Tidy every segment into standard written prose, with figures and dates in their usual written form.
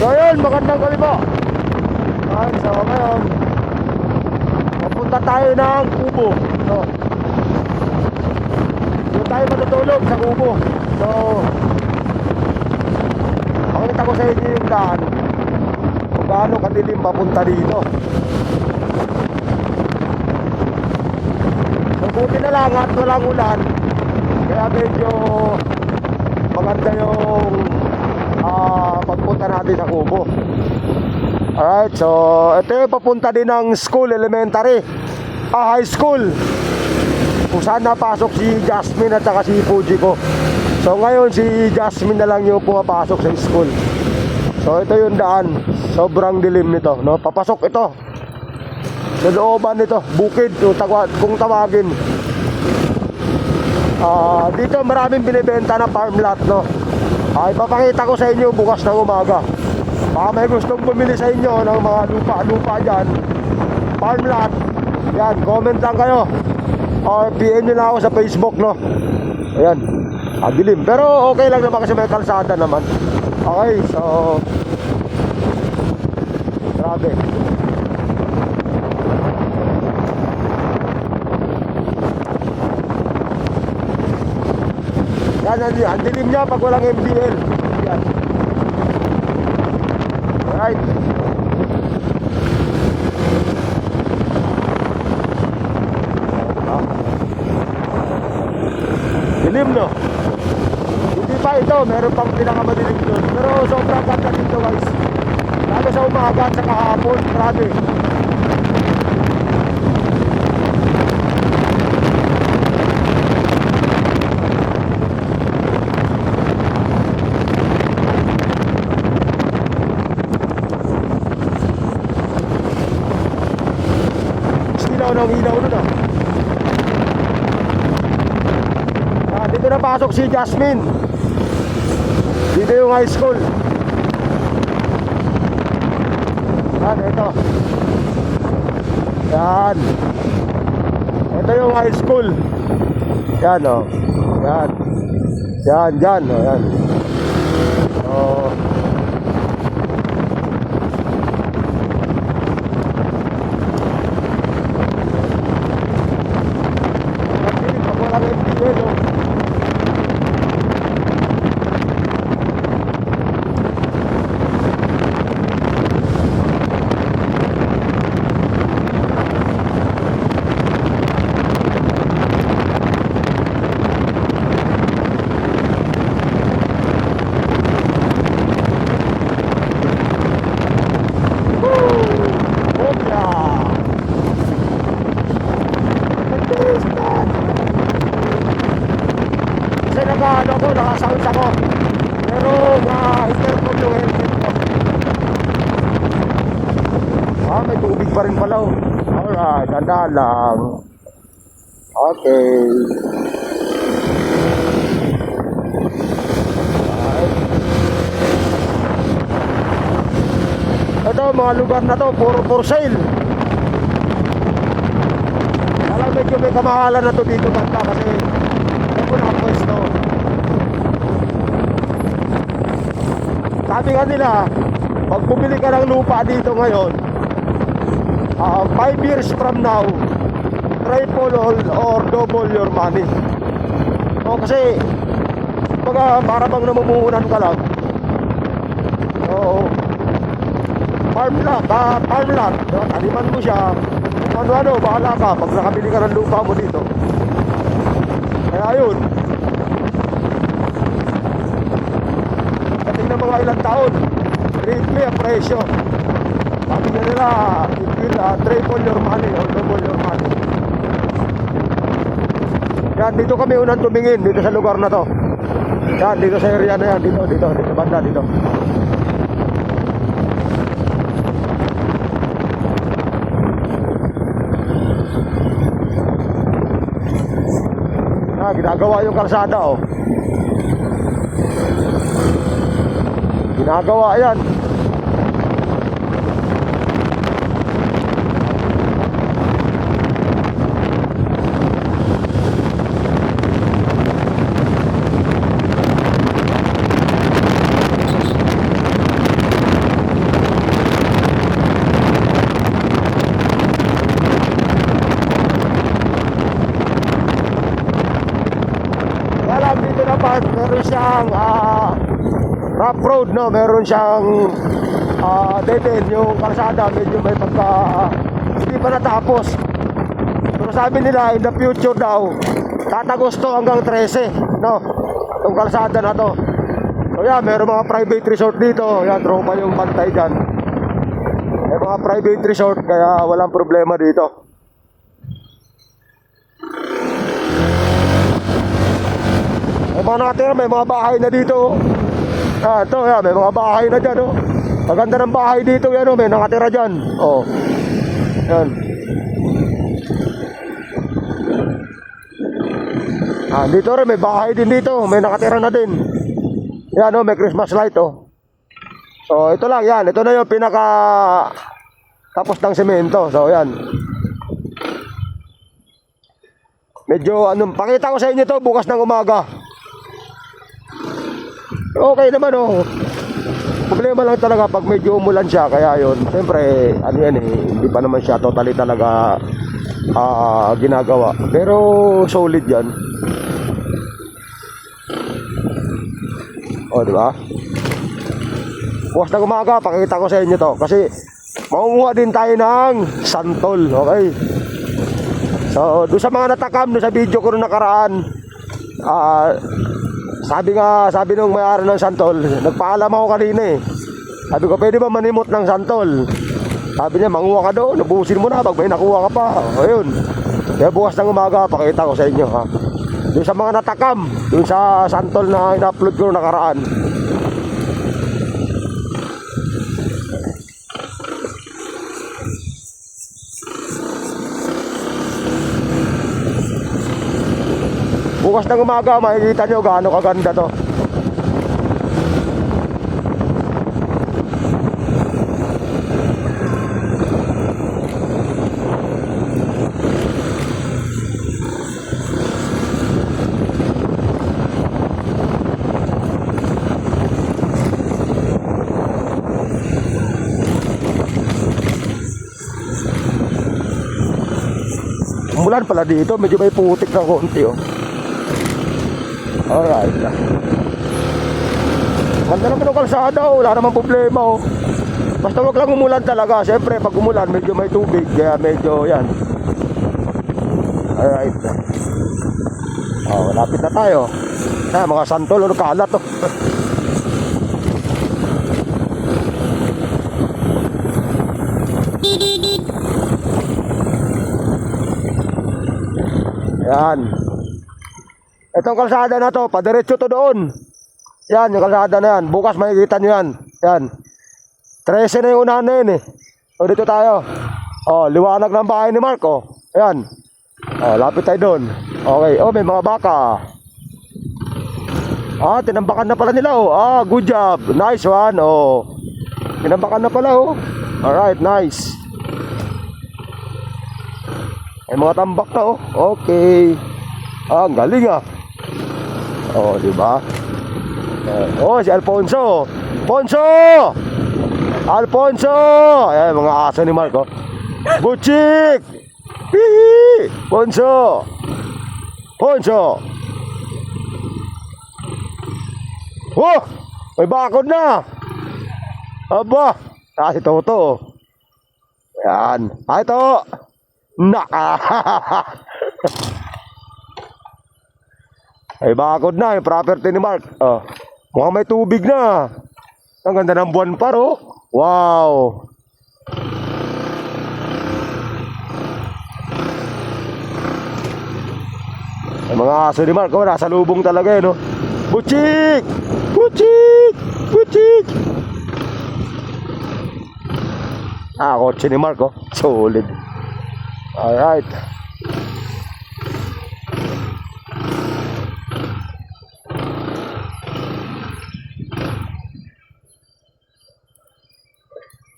So yun, magandang gabi po. Ay, so ngayon papunta tayo ng Kubo. So doon tayo matutulog sa Kubo. So pakita ko sa inyo yung daan kung gaano kadilim papunta dito. So buti na lang at walang ulan, kaya medyo maganda yung pagpunta natin sa Kubo. Alright, so ito yung papunta din ng school, elementary, high school, kung saan napasok si Jasmine at saka si Fuji ko. So ngayon si Jasmine na lang yung pumapasok sa school. So ito yung daan, sobrang dilim nito, no? Papasok ito sa looban nito, bukid kung tawagin. Dito maraming binibenta na farm lot, no? Ipapakita ko sa inyo bukas ng umaga. Baka may gustong bumili sa inyo ng mga lupa dyan, farm lot, yan, comment lang kayo or PM nyo na ako sa Facebook, no? Ayan, dilim, pero okay lang naman kasi may kalsada naman. Okay, so grabe. Yan, ang dilim niya pag walang MBL. Yan. Alright. Dilim, no? Hindi pa ito, meron pang pinakamadilim doon. Pero sobrang ganda dito, guys. Lalo sa umaga at sa kahapon, grabe. Ng ilaw nun, dito na pasok si Jasmine. Dito yung high school. Ito. Yan. Ito yung high school. Yan, oh. Yan. Yan, yan, oh. Yan. Oh. Nakasounds ako, pero na-intercom yung helmet ko. May tubig pa rin pala, oh. Alright, ganda lang. Okay. Ito, mga lugar na to, puro for sale. Alam, medyo may kamahalan na to dito banda kasi ako nakapwesto. Sabi nga nila, pag bumili ka ng lupa dito ngayon, 5 years from now, triple or double your money. O kasi para bang namumuhunan ka lang. So farm lot, taniman mo siya, ano, bahala ka pag nakabili ka ng lupa mo dito. Kaya yun, ng mga ilang taon, greatly ang presyo. Sabi nila, it will triple your money or double your money. Yan, dito kami unang tumingin, dito sa lugar na to. Yan, dito sa area na yan, dito banda, dito. Ginagawa yung kalsada, oh. Ginagawa yan. meron siyang rough road, no? Meron siyang dead end, yung kalsada medyo may pagka hindi pa natapos. Pero sabi nila in the future daw tatagos to hanggang 13, no? Yung kalsada na to. So yan, meron mga private resort dito. Yan, tropa yung bantay dyan. May mga private resort kaya walang problema dito. May mga nakatira, may mga bahay na dito. Ito, yan, may mga bahay na dyan, oh. Maganda ng bahay dito, yan, oh. May nakatira dyan. Oh. Yan. Dito rin, may bahay din dito. May nakatira na din. Yan, oh, may Christmas light, oh. So, ito lang, yan. Ito na yung pinaka tapos ng semento. So, yan. Medyo, pakita ko sa inyo to bukas ng umaga. Okay naman, oh. Problema lang talaga pag medyo umulan siya. Kaya yun, siyempre, yan eh, hindi pa naman siya totally talaga ginagawa. Pero, solid yan. O, di ba? Bukas na umaga, pakita ko sa inyo to. Kasi, maunguha din tayo ng santol, okay? So, doon sa mga natakam, doon sa video ko nung nakaraan, sabi nung may-ari ng santol, nagpaalam ako kanina eh. Sabi ko, pwede ba manimot ng santol? Sabi niya, manguha ka doon, nabusin mo na, pag may nakuha ka pa. Ayun. Kaya bukas ng umaga, pakita ko sa inyo, ha? Doon sa mga natakam, doon sa santol na in-upload ko nakaraan. Bukas ng umaga, makikita nyo gaano kaganda to. Umulan pala dito, medyo may putik ng konti, oh. Alright. Ganda naman ng kalsada, oh. Wala namang problema, oh. Basta wag lang umulan talaga. Siyempre pag umulan medyo may tubig. Kaya medyo yan. Alright. Malapit na tayo. Mga santol, kalat, oh. Yan. Itong kalsada na to, padiretso to doon. Yan, yung kalsada na yan. Bukas makikita nyo yan. Yan. 13 na yung unahan na yun eh. O, dito tayo. O, liwanag ng bahay ni Mark, o. Yan. O, lapit tayo doon. Okay. O, may mga baka. Tinambakan na pala nila, o. Good job. Nice one, o. Tinambakan na pala, o. Alright, nice. May mga tambak na, o. Okay. Ang galing, ah. Oh, di ba? Si Alfonso. Alfonso! Ayan, mga aso ni Marco. Butchik! Hihi! Ponso! Oh! May bakod na! Aba! Si Toto. Ayan. Ito! Naka! Ay bakod na, yung property ni Mark. Mukhang may tubig na. Ang ganda ng buwan pa, oh. Wow. Ang mga aso ni Mark, oh, nasa lubong talaga eh, no? Butchik! Kotse ni Mark, oh. Solid. Alright.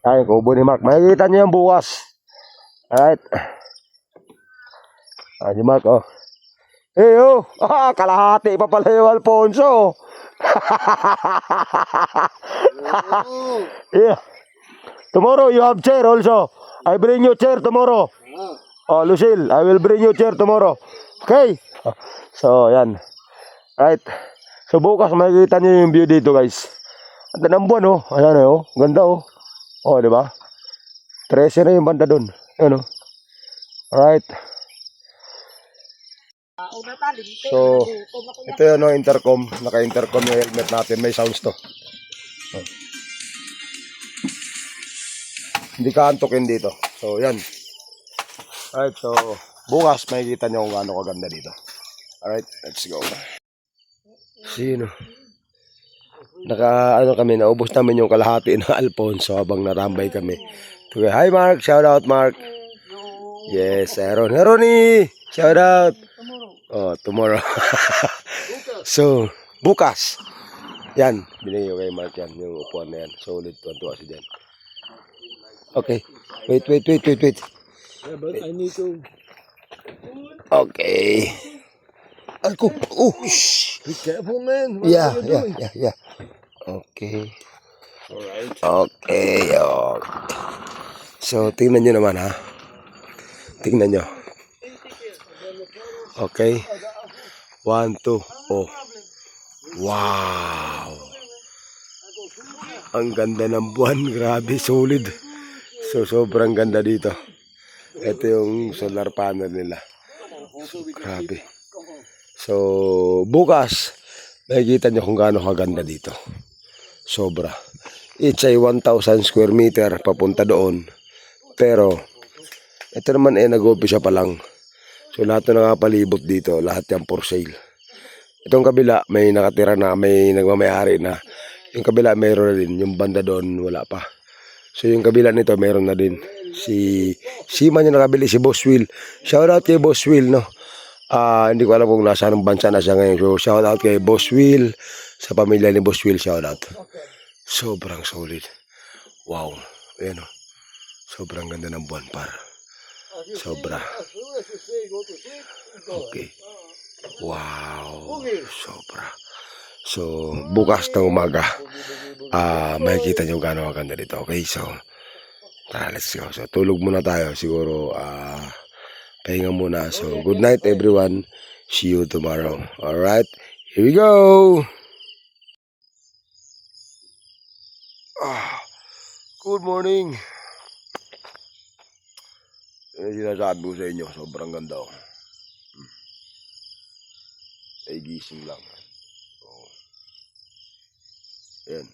Ay, kubo ni Mark. Makikita niyo yung bukas. Alright. Si Mark, oh. Hey, oh. Kalahati pa pala yung Alfonso. Yeah. Tomorrow you have chair also. I bring you chair tomorrow. Oh, Lucille, I will bring you chair tomorrow. Okay? So, yan. Right. So bukas makikita nyo yung view dito guys. Ang ganda ng buwan oh. Ayan oh. Ganda oh. Oh, di ba? 13 na yung banda doon. Ayan oh. Alright. So, ito yun no, intercom. Naka-intercom yung helmet natin. May sounds to. Oh. Hindi ka antukin dito. So, yan. Alright, so bukas makikita nyo kung gaano kaganda dito. Alright, let's go. Sino? Kami, naubos namin yung kalahati ng Alfonso habang narambay kami. Okay, hi Mark, shout out Mark. Yes, Ronnie, shout out. Oh, tomorrow. So, bukas. Yan, binigay ko kay Mark yan, yung upuan na yan. Solid, tuwan-tuwa si dyan. Okay, wait. Yeah, but I need to. Okay. Alko, oh, Be careful, man. What yeah. are you doing? Okay. Alright. Okay. So, tingnan nyo naman ha. Tingnan nyo. Okay. 1, 2. Oh. Wow. Ang ganda ng buwan. Grabe, solid. So, sobrang ganda dito. Ito yung solar panel nila. Grabe. So, bukas, makikita nyo kung gaano kaganda dito. Sobra. It's a 1,000 square meter papunta doon. Pero, ito naman nag-umpisa pa lang. So, lahat na nakapalibot dito, lahat yan for sale. Itong kabila, may nakatira na, may nagmamayari na. Yung kabila, mayroon na din. Yung banda doon, wala pa. So, yung kabila nito, mayroon na din. Si man yung nakabili, si Boss Will. Shout out kay Boss Will, no? Hindi ko alam kung nasa anong bansa na siya ngayon. So, shout out kay Boss Will. Sa pamilya ni Boss Will, shout out. Sobrang solid. Wow. Ayan o. Sobrang ganda ng buwan par. Sobra. Okay. Wow. Sobra. So, bukas ng umaga, makikita nyo gano'ng maganda dito. Okay, so, tara, let's go. So, tulog muna tayo. Siguro, pahinga muna. So, good night everyone. See you tomorrow. Alright, here we go. Good morning. Sinasabi ko sa inyo, sobrang ganda oh. Ay gising lang. So, yan.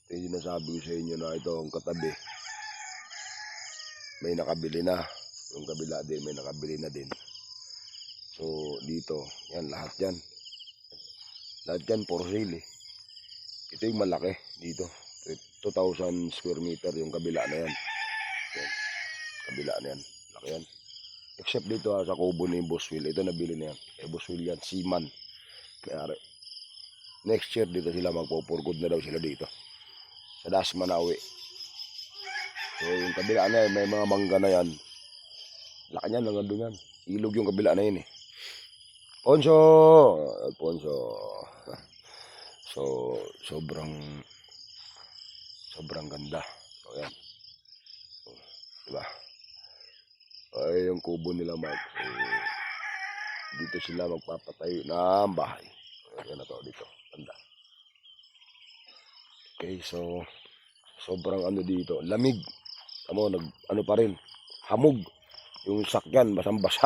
Ito yung sinasabi ko sa inyo na ito ang katabi. May nakabili na. Yung kabila din, may nakabili na din. So, dito, yan, lahat yan. Lahat yan for sale eh. Ito yung malaki dito. 2,000 square meter yung kabila na yan. Yan. Kabila na yan. Laki yan. Except dito sa kubo ni Boss Will. Ito nabili na yan. Eh Boss Will yan. Seaman. Mayari. Next year dito sila magpo-for-good na daw sila dito. Sa Dasma na uwi. So yung kabila na yan. May mga mangga na yan. Laki yan. Nangandun yan. Ilog yung kabila na yan eh. Alfonso. So sobrang ganda. So yan. Diba? Ay, yung kubo nila Mark. So, dito sila magpapatayo ng bahay. Ayan na to dito. Banda. Okay, so sobrang ano dito. Lamig. Tamo, ano pa rin. Hamog. Yung sakyan, basang-basa.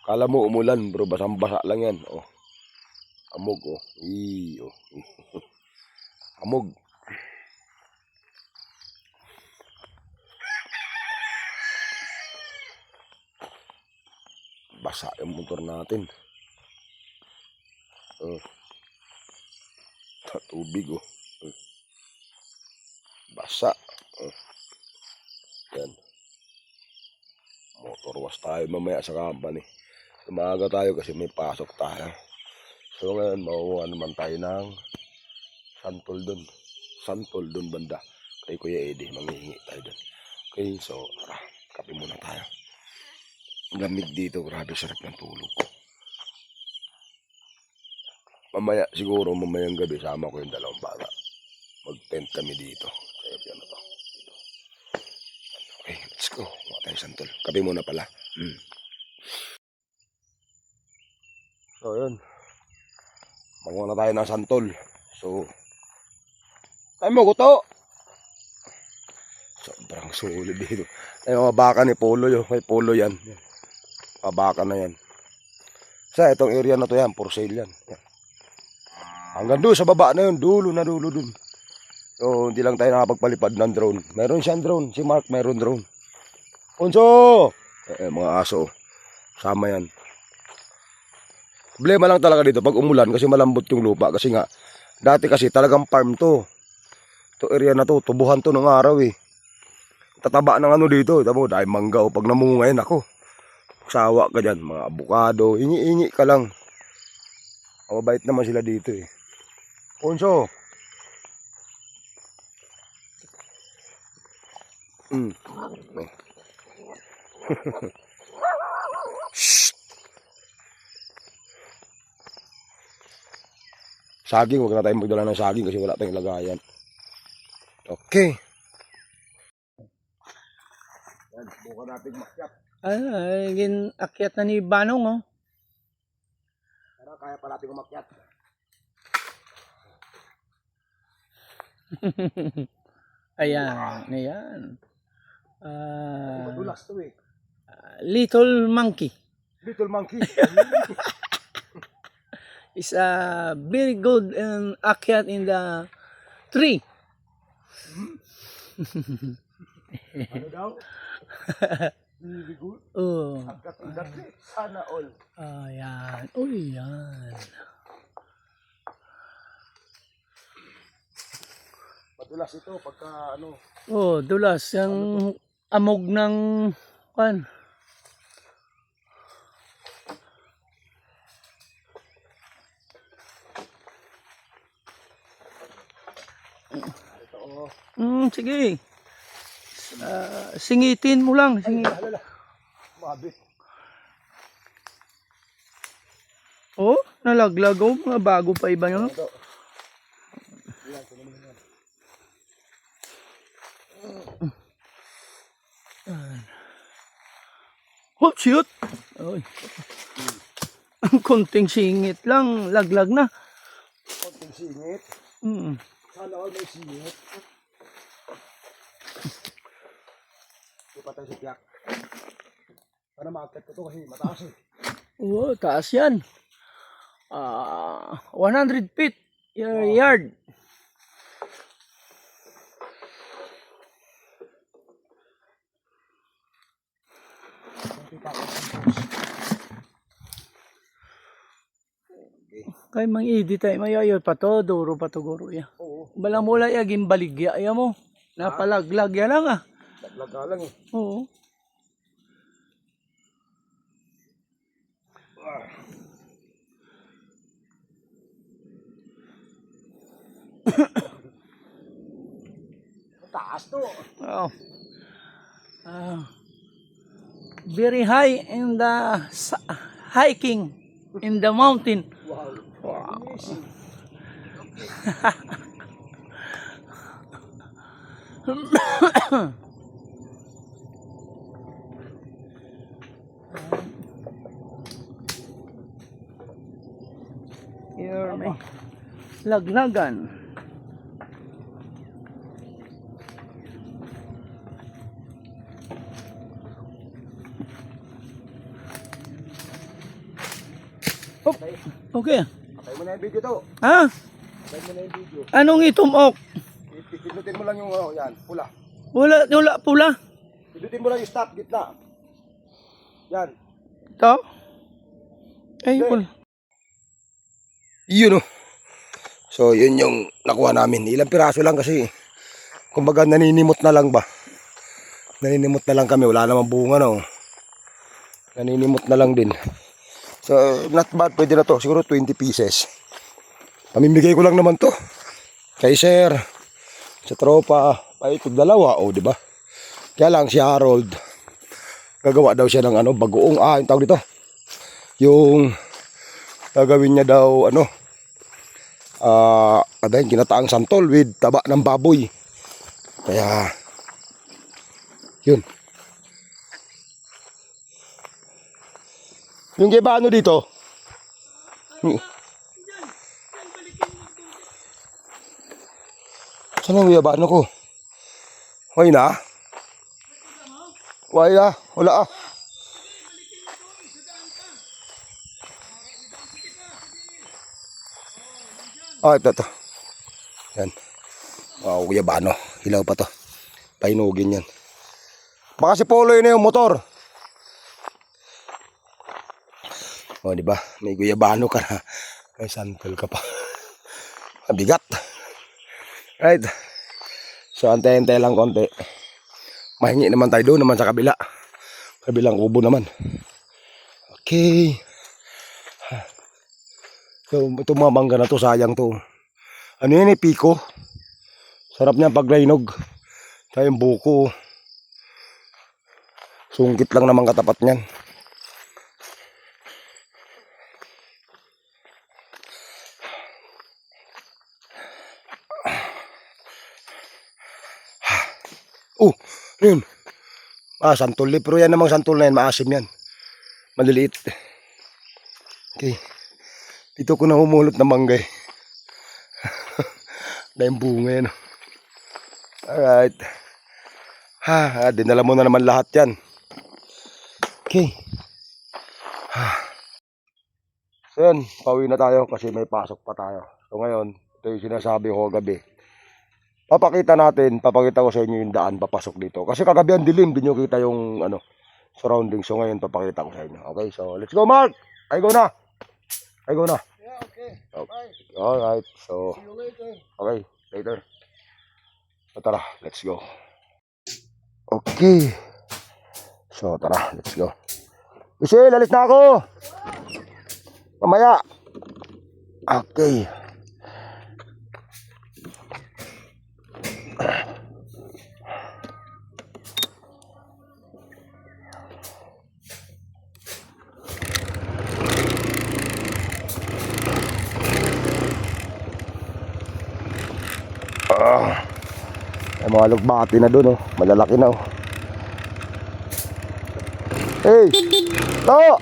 Kala mo umulan, bro. Basang-basa lang yan. Oh. Hamog, oh. Oh. Hamog. Basa yung motor natin. Tubig oh. Basa. Yan. Motor wash tayo mamaya sa company. Umaga tayo kasi may pasok tayo. So ngayon mauuha naman tayo ng santol dun banda. Kay Kuya Eddie, manghihingi tayo dun. Okay, so tara, kape muna tayo. Lamig dito, grabe sarap ng tulog ko. Mamaya, siguro mamayang gabi, sama ko yung dalawang bata. Mag-tent kami dito. Kaya yan na to. Dito. Okay, let's go. Mga tayo santol. Kape muna pala. So, yun. Manguha na tayo ng santol. So, tayo mo guto. Sobrang sulit dito. Ay, mga baka ni Polo yun. May Polo yan. Baka na yan. Sa itong area na to yan, for sale yan. Hanggang doon sa baba na yun, dulo dun. So, hindi lang tayo nakapagpalipad ng drone. Meron siyang drone. Si Mark meron drone. Unso! Mga aso. Sama yan. Problema lang talaga dito pag umulan kasi malambot yung lupa. Kasi nga, dati kasi talagang farm to. Ito area na to, tubuhan to ng araw eh. Tataba ng ano dito. Tamo, dahil mangga o pag namungayin ako. Sawa ka dyan, mga abukado. Ingi-ingi ka lang. Mabait naman sila dito eh. Unso! Shhh. Saging, huwag na tayong magdala ng saging kasi wala tayong lagayan. Okay. Yan, buka natin makyat. Ay, akyat na ni Banong, oh. Pero kaya pa natin umakyat. Ayan, ayan. Madulas to eh. Little monkey Little monkey. is a very good akyat in the tree. Ano daw? Very good. Oh, Agad in the tree. Sana all. ayan. Uy, yan. Madulas ito pagka ano. Oh, dulas. Yung amog ng, kan. Sige. Singitin mo lang. Alala. Mabit. Oh, nalaglag. Oh, mga bago pa iba yun. Ito. Oh, shoot! Oy. Ang konting singit lang, laglag na. Konting singit. Mm. Sana all may singit. Di pa tayo si Tiyak. Para ma-akit ko to kasi mataas eh. Oh, taas yan. 100 feet yard. Kay mang edit ay mayayo pa to, duro pa to guro ya. Oo. Balang mula ya gimbaligya ya mo. Napalaglag ya lang ah. Laglag ka lang eh. Oo. Taas to. Oh. Very high in the hiking in the mountain. Wow. Amazing. Here may lagnagan. Oh, okay. Patay mo na yung video to. Ha? Patay mo na yung video. Anong itumok? Pindutin mo lang yung yan, pula. Wala pula. Pindutin mo lang yung stop, gitna. Yan. Ito? Ay, Okay. pula. Yun oh. So yun yung nakuha namin. Ilang piraso lang kasi. Kumbaga naninimot na lang ba. Naninimot na lang kami. Wala namang bunga no. Naninimot na lang din. So not bad. Pwede na to. Siguro 20 pieces. Pamimigay ko lang naman to. Kay sir. Sa tropa. Ay dalawa. O diba. Kaya lang si Harold. Gagawa daw siya ng ano. Bagoong. Yung tawag dito. Yung gagawin niya daw ano. Ginataang santol with taba ng baboy. Kaya yun. Yung iba ano dito? Saan yung guyabano ko? Why na? Why na? Wala ah. Ah, ito. Yan. Wow, guyabano. Hilaw pa to. Painugin yan. Baka si Polo yun na yung motor. O, di ba? May guyabano ka na. May santol ka pa. Mabigat. Right. So, antay-antay lang konti. Mahingi naman tayo doon naman sa kabila. Kabilang kubo naman. Okay. So, itong mga mangga na to, sayang to. Ano yun eh, piko. Sarap niya pag rainog. Tayong buko. Sungkit lang naman katapat niyan. Oh, yun. Ah, santol. Pero yan namang santol na yan. Maasim yan. Maliliit. Okay. Dito ko na humulot ng mangga eh. Dahil bunga yan. Alright. Ha, dinala mo na naman lahat yan. Okay. So yan, pauwi na tayo kasi may pasok pa tayo. So ngayon, ito yung sinasabi ko gabi. Papakita ko sa inyo yung daan papasok dito. Kasi kagabi ang dilim, di nyo kita yung surrounding. So ngayon, papakita ko sa inyo. Okay, so let's go Mark! I go na! Yeah, okay. Okay. Alright, so See you later. okay, later. So tara, let's go. Okay. So tara, let's go. Michelle, alis na ako. Mamaya. Okay. May mga lugbati na doon, oh. Malalaki na, oh. Hey! To!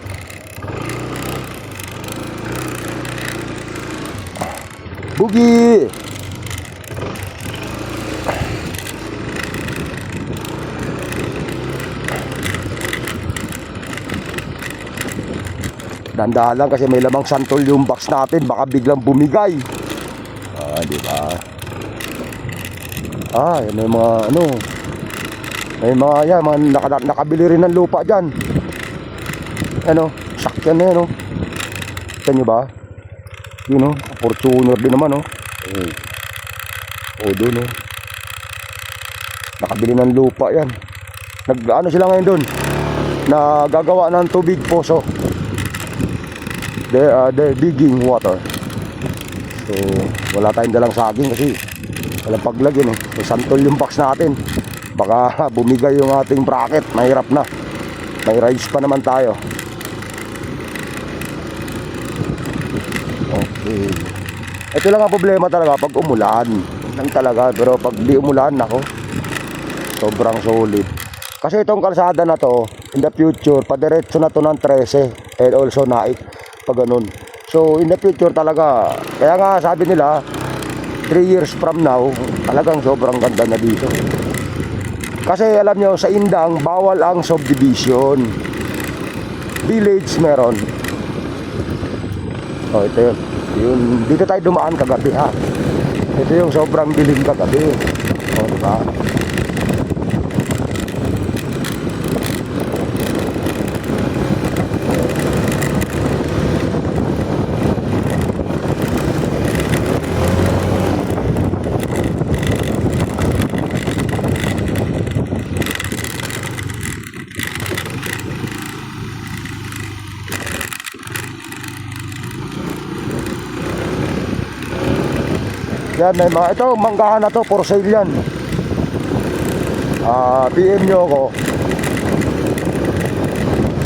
Bugi! Dandahan lang kasi may lamang santol yung box natin, baka biglang bumigay. Ah, di ba? Ah, may mga may mga yan, mga nakabili rin ng lupa dyan. Sakyan na yan, oh. Kita nyo ba? Yun, oh, Fortuner din naman, oh. Doon, oh. Nakabili ng lupa yan. Sila ngayon doon? Nagagawa ng tubig poso. They're digging water. So, wala tayong dalang saging kasi walang paglagyan, eh. May santol yung box natin. Baka bumigay yung ating bracket. Mahirap na. May rides pa naman tayo. Okay. Ito lang ang problema talaga pag umulan. Lang talaga. Pero pag di umulan, ako, sobrang solid. Kasi itong kalsada na to, in the future, padiretso na to ng 13 and also Naik. Pag ganun. So in the future talaga, kaya nga sabi nila 3 years from now, talagang sobrang ganda na dito. Kasi alam nyo, sa Indang bawal ang subdivision. Village meron. Oh, ito yun. Dito tayo dumaan kagabi, ha. Ito yung sobrang dilim kagabi. Oh, diba? Yan, may mga, ito, manggahan na to, for sale yan. PM nyo ako.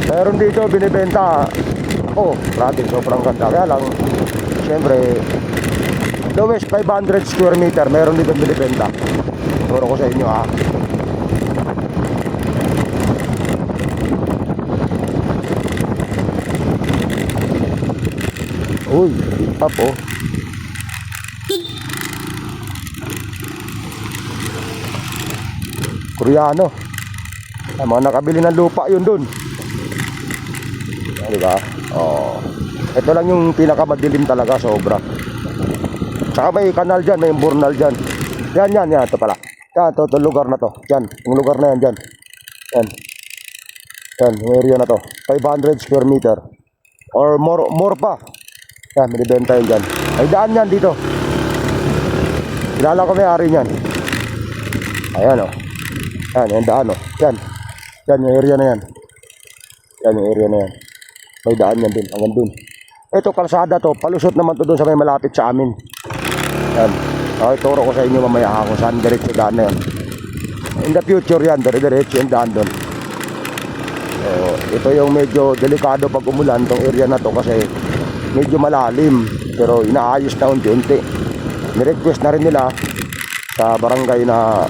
Meron dito, binibenta. Oh, grabe, sobrang ganda. Kaya lang, siyempre, lowest 500 square meter, meron dito binibenta. Turo ko sa inyo, ha. Uy, up, oh. Koreano. Ay, mga nakabili ng lupa yun dun. Di ba? Oh. Ito lang yung pinakamadilim talaga, sobra. Tsaka may kanal dyan, may imburnal dyan. Yan, ito pala. Yan, ito lugar na to. Yan, yung lugar na yan dyan. Yan. Yan, yung area na to. 500 square meter. Or more pa. Yan, binibenta yun dyan. May daan yan dito. Kilala ko may-ari niyan. Ayan o. Yan, yung daan o. Yan. Yan, yung area na yan. Yan, yung area na yan. May daan yan dun, hanggang dun. Ito, kalsada to. Palusot naman to dun sa may malapit sa amin. Yan. Okay, turo ko sa inyo mamaya kung saan diretso daan na yan. In the future yan, diretso yung daan dun. Ito yung medyo delikado pag umulan tong area na to kasi medyo malalim. Pero inaayos na unti-unti. Ni-request na rin nila sa barangay na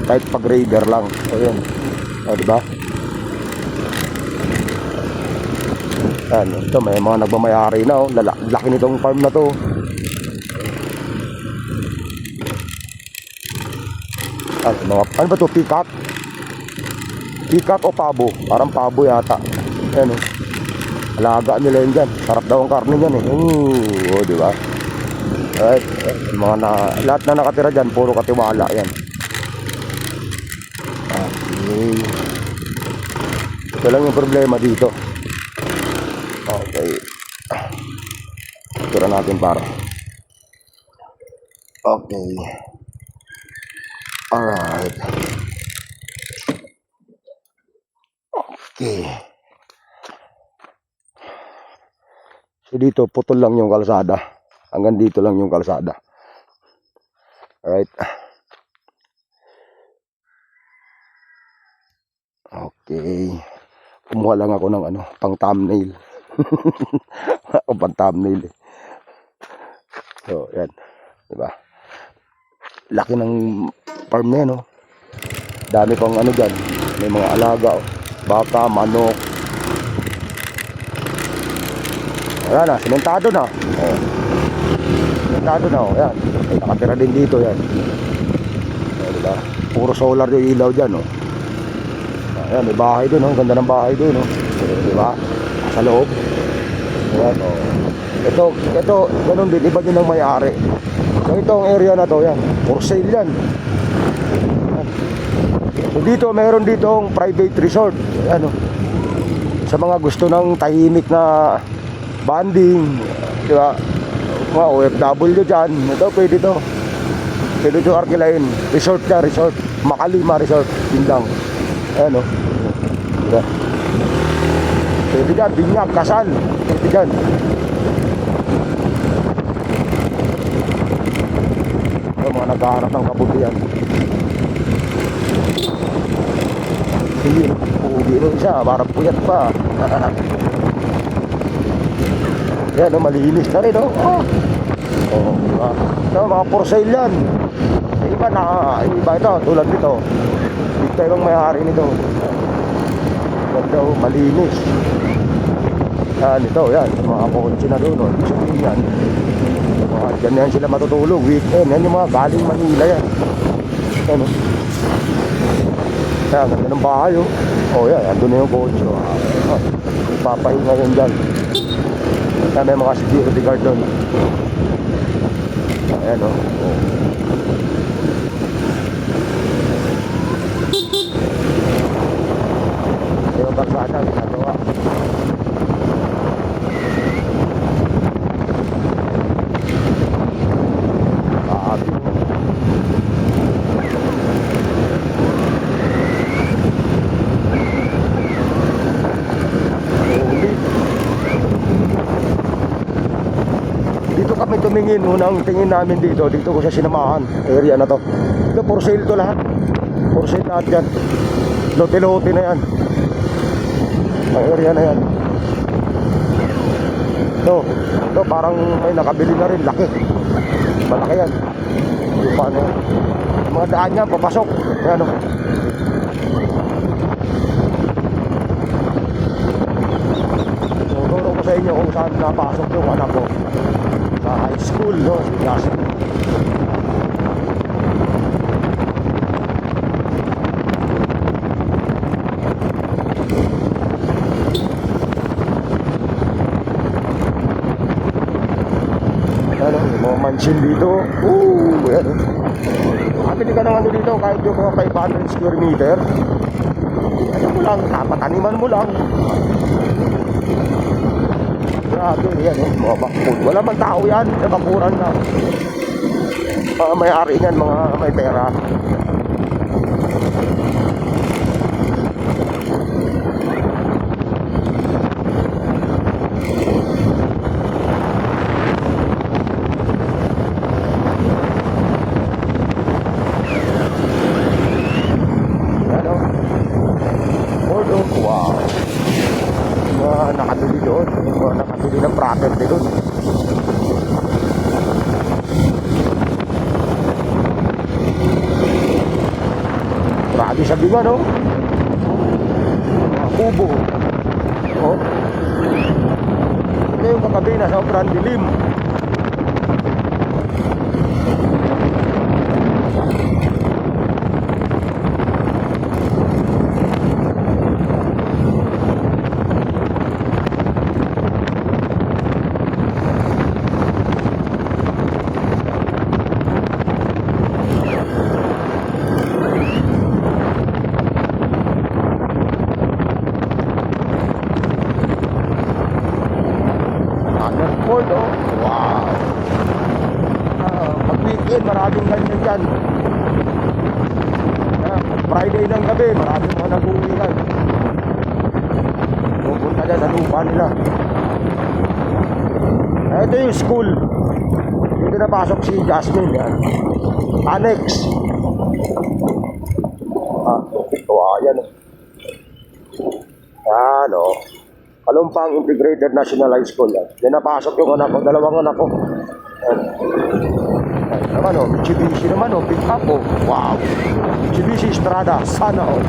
kahit pag-grader lang. So yun. O, diba? Yan, ito may mga nagmamayari na oh. Laki nitong farm na to. Ano ba to? Peacock? Peacock o pabo? Parang pabo yata. Ayan o. Alaga nila yun dyan. Sarap daw ang karne dyan eh. Oo, diba? Alright. Lahat na nakatira dyan, puro katiwala yan. Okay. Ito lang yung problema dito. Okay. Tira natin para. Okay. Alright. Okay. So dito putol lang yung kalsada. Hanggang dito lang yung kalsada. Alright. Okay. Kumuha lang ako ng pang thumbnail. Ako pang thumbnail eh. So, yan. Diba? Laki ng farm na yan, oh. Dami pang dyan. May mga alaga, oh. Baka, manok. Ayan na, simentado na. Oh. Simentado na, oh. Ayan. May nakatira din dito, yan. Oh, diba? Puro solar yung ilaw dyan, oh. Ayan, may bahay dun, oh. Ganda ng bahay dun, oh. Diba? Sa loob. Ayan, oh. Ito, ganun din. Iba din ang may-ari. So, itong area na to, yan. For sale yan. So, dito, meron ditong private resort. Ayan, oh. Sa mga gusto ng tahimik na banding, diba? Mga OFW dyan. Ito, pwede to. Pwede to arkilain. Resort na, resort. Makalima resort. Yun lang. Ayan, oh. Diba? Pwede dyan, binyag, kasal. Pwede dyan. Mga naghahanap ng kabutihan. Hindi, pugi mo isa, parang puyat pa. Yan, oh, malinis na rin, oh. Mga for sale yan. Iba ito, tulad nito. Dito yung may-ari nito. Ganda, oh, malinis. Yan, ito, yan. Mga kotse na doon, oh. Sabihin yan. Diyan yan sila matutulog. Weekend, yan yung mga galing Manila yan. Yan, oh. Yan, ganda ng bahay, oh. Oh, yan, andun na yung kotse, oh. Papahinga yun dyan. Yan, may mga security guard doon. Ayan, oh. Yung barsada, ginagawa. Kami tumingin, unang tingin namin dito ko sa sinamahan, area na to. Ito, for sale to lahat. For sale lahat yan. Lote-lote na yan. Ang area na yan. Ito, parang may nakabili na rin, laki. Malaki yan. Lupa na yan. Mga daan niya, papasok. Ayan, o. Turo ko sa inyo kung saan napasok yung anak ko. Sa high school, no? kitchen dito. Yan. Kapili ka ng ano dito, kahit yung mga 500 square meter. Ano mo lang, tapataniman mo lang. Grabe, yan oh, mga bakod. Wala man tao yan, nabakuran na. Mga may-ari yan, mga may pera. Yan oh. Ordo, wow. Mga nakatuli doon, mga nakatuli ng property doon. Grabe sa biga, no? Mga kubo. Oh. Ito yung kagabi na sobrang dilim. Underford, oh. Wow. Pag weekend, maraming ganyan dyan. Friday ng gabi, maraming mga nag-uwi lang. Pupunta dyan sa lupa nila. Ito yung school. Dito napasok si Jasmine. Yan. Annex. Yan. Yan, oh. Kalumpang Integrated National High School. Yan napasok yung anak ko, dalawang anak ko. Yan. Yan naman o, Mitsubishi naman o, pick up o. Wow! Mitsubishi Strada, sana o.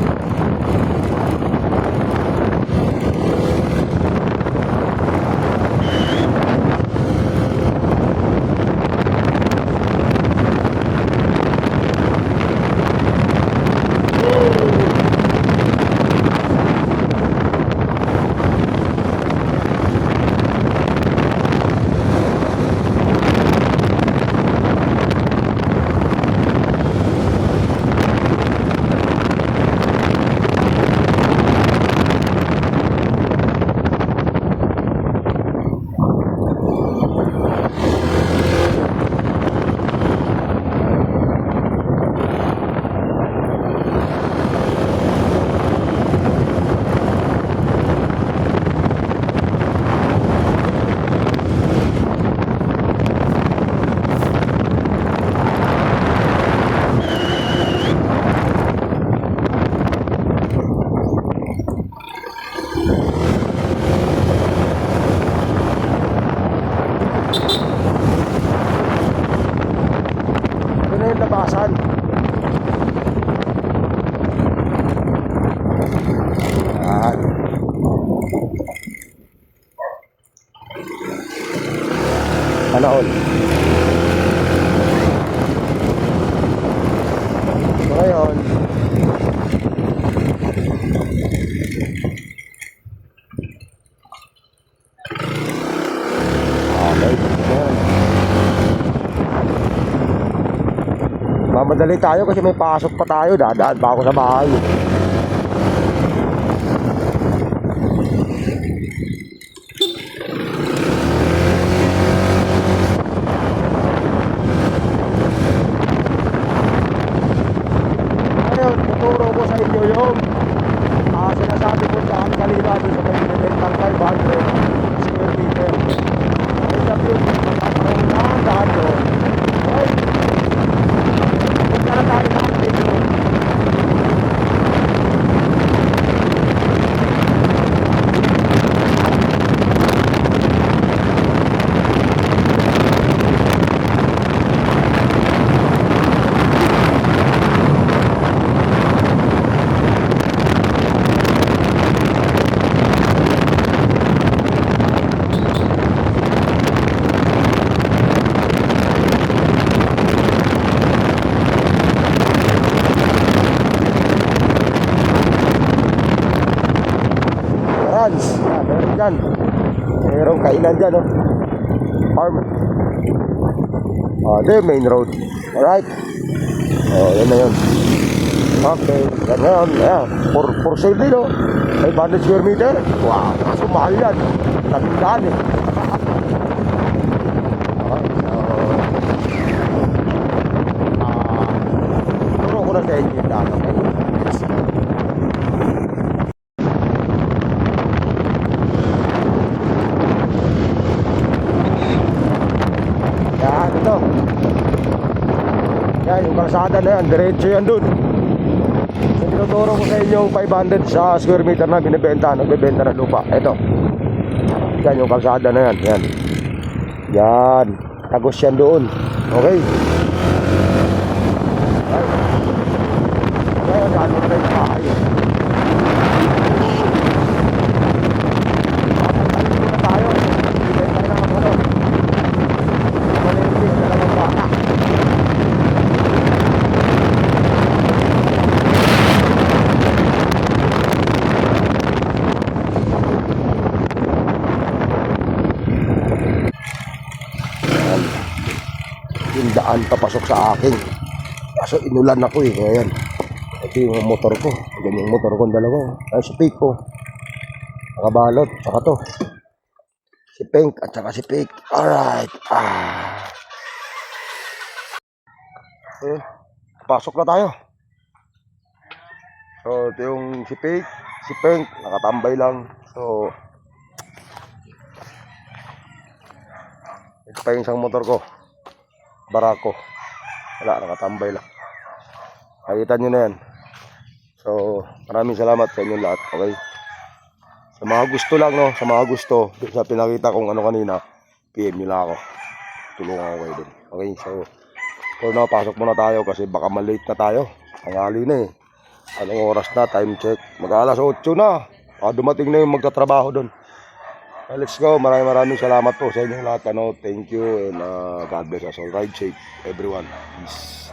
Labasan. Yan. Alaon. So ngayon, mamadali tayo kasi may pasok pa tayo. Dadaan pa ako sa bahay. Ngayon, tuturo ko sa inyo yung sinasabi ko saan kanina doon sa may binibentang 500 square meter. Ay, sabi yung daan doon. Ay, para tayo na dito. Meron dyan. Merong kainan dyan, oh. Farm. Ito yung main road. Alright. Yan na yun. Okay. Yan na yun. Ayan. For sale din, oh. 500 square meter. Wow. Kaso mahal yan. Tandaan eh. Turo ko na sa inyo yung data. Yan, ito. Yan, yung kalsada na yan. Diretso yan dun. So, tinuturo ko sa inyo yung 500 sa square meter na binibenta. Nagbibenta ng lupa. Ito. Yan, yung kalsada na yan. Yan. Yan. Tagos yan doon. Okay. Yan, ano na yung bahay. Papagalitin na tayo. Bibenta na ang ano. Malilitin na lang ang bata. Yung daan papasok sa akin. Kaso inulan ako eh. Kaya yan. Ito yung motor ko. Yan yung motor ko dalawa. Ay, si Pink ko. Nakabalot. Saka to. Si Pink at saka si Pink. Alright. Ayun. Pasok na tayo. So, ito yung si Pink. Si Pink. Nakatambay lang. So, ito pa yung isang motor ko. Barako. Wala, nakatambay lang. Nakita nyo na yan. So, maraming salamat sa inyo lahat. Okay? Sa mga gusto lang, no? Sa mga gusto, sa pinakita kong ano kanina, PM nyo lang ako. Tulungan ko kayo din. Okay? So, for now, pasok muna tayo kasi baka malate na tayo. Tanghali na eh. Anong oras na? Time check. Mag-alas 8 na. Baka dumating na yung magtatrabaho doon. Let's go. Maraming salamat po sa inyong lahat. Thank you and God bless us all. Ride safe, everyone. Peace.